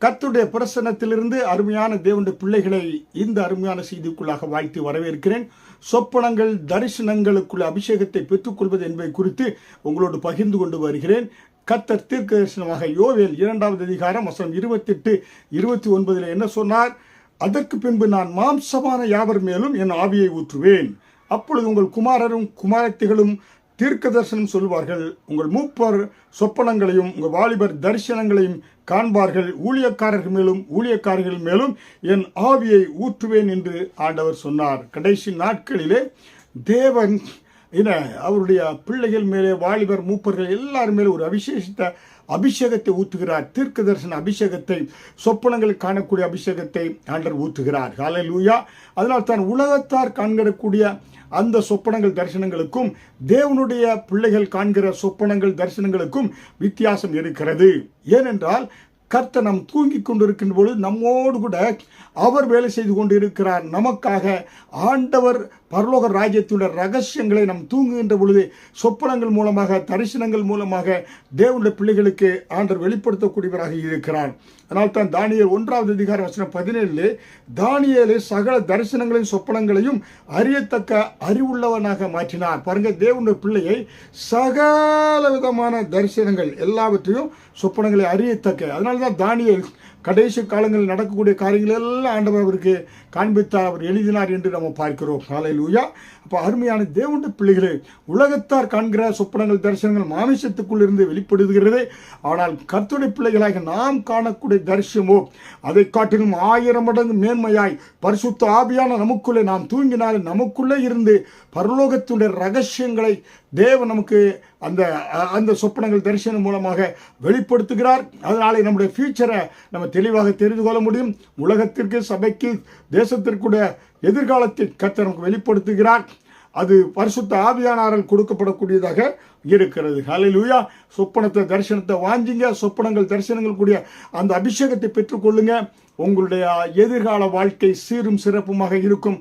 கர்த்தருடைய பிரசன்னத்திலிருந்து அருமையான தேவனுடைய பிள்ளைகளை இந்த அருமையான செய்திக்குள்ளாக வாழ்த்தி வரவேற்கிறேன். சொப்பனங்கள் தரிசனங்களுக்குள்ள அபிஷேகத்தை பெற்றுக்கொள்வது என்பதை குறித்து உங்களோடு பகிர்ந்து கொண்டு வருகிறேன். கர்த்தர் தீர்க்க தரிசனமாக யோவேல் 2வது அதிகாரம் வசனம் 28, 29 என்ன சொன்னார்? அதற்கு பின்பு நான் மாம்சமான யாவர் மேலும் என் ஆவியை ஊற்றுவேன். அப்பொழுது உங்கள் குமாரரும் குமாரத்திகளும் தீர்க்க தரிசனம் சொல்வார்கள். உங்கள் மூப்பர் சொப்பனங்களையும் உங்கள் வாலிபர் தரிசனங்களையும் காண்பார்கள். ஊழியக்காரர்கள் மேலும் என் ஆவியை ஊற்றுவேன் என்று ஆண்டவர் சொன்னார். கடைசி நாட்களிலே தேவன் அவருடைய பிள்ளைகள் மேலே, வாலிபர் மூப்பர்கள் எல்லாரும் மேலே ஒரு அபிஷேகத்தை ஊற்றுகிறார். தீர்க்க தரிசன அபிஷேகத்தை, சொப்பனங்கள் காணக்கூடிய அபிஷேகத்தை ஆண்டவர் ஊற்றுகிறார். ஹல்லேலூயா. அதனால் தான் உலகத்தார் காண்கிடக்கூடிய அந்த சொப்பனங்கள் தரிசனங்களுக்கும் தேவனுடைய பிள்ளைகள் காண்கிற சொப்பனங்கள் தரிசனங்களுக்கும் வித்தியாசம் இருக்கிறது. ஏனென்றால் கர்த்தர் நாம் தூங்கி கொண்டிருக்கின்ற பொழுது நம்மோடு கூட அவர் வேலை செய்து கொண்டு இருக்கிறார். நமக்காக ஆண்டவர் பரலோக ராஜ்யத்துடைய ரகசியங்களை நாம் தூங்குகின்ற பொழுது சொப்பனங்கள் மூலமாக, தரிசனங்கள் மூலமாக தேவனுடைய பிள்ளைகளுக்கு ஆண்டவர் வெளிப்படுத்தக்கூடியவராக இருக்கிறார். அதனால் தான் தானியேல் 1வது அதிகாரம் வசனம் 17 தானியேலை சகல தரிசனங்களையும் சொப்பனங்களையும் அறியத்தக்க அறிவுள்ளவனாக மாற்றினார். பாருங்க, தேவனுடைய பிள்ளையை சகல விதமான தரிசனங்கள் எல்லாவற்றையும் சொப்பனங்களை அறியத்தக்க, அதனால்தான் தானியேல் கடைசி காலங்களில் நடக்கக்கூடிய காரியங்கள் எல்லாம் ஆண்டவர் அவருக்கு காண்பித்தார், அவர் எழுதினார் என்று நம்ம பார்க்கிறோம். ஹல்லேலூயா. அப்போ அருமையான தேவனுடைய பிள்ளைகளே, உலகத்தார் காண்கிற சொப்பனங்கள் தரிசனங்கள் மாமிசத்துக்குள் இருந்து வெளிப்படுகிறது. ஆனால் கர்த்தருடைய பிள்ளைகளாக நாம் காணக்கூடிய தரிசனமோ அதை காட்டிலும் 1000 மடங்கு மேன்மையாய் பரிசுத்த ஆவியான நமக்குள்ளே நாம் தூங்கினால் நமக்குள்ளே இருந்து பரலோகத்துடைய ரகசியங்களை தேவன் நமக்கு அந்த சொப்பனங்கள் தரிசனம் மூலமாக வெளிப்படுத்துகிறார். அதனாலே நம்முடைய ஃபியூச்சரை நம்ம தெளிவாக தெரிந்து கொள்ள முடியும். உலகத்திற்கு, சபைக்கு, தேசத்திற்குடைய எதிர்காலத்தை கர்த்தர் நமக்கு வெளிப்படுத்துகிறார். அது பரிசுத்த ஆவியானவரால் கொடுக்கப்படக்கூடியதாக இருக்கிறது. ஹல்லேலூயா. சொப்பனத்தை தரிசனத்தை வாஞ்சிங்க, சொப்பனங்கள் தரிசனங்கள் கூடிய அந்த அபிஷேகத்தை பெற்றுக்கொள்ளுங்க. உங்களுடைய எதிர்கால வாழ்க்கை சீரும் சிறப்புமாக இருக்கும்.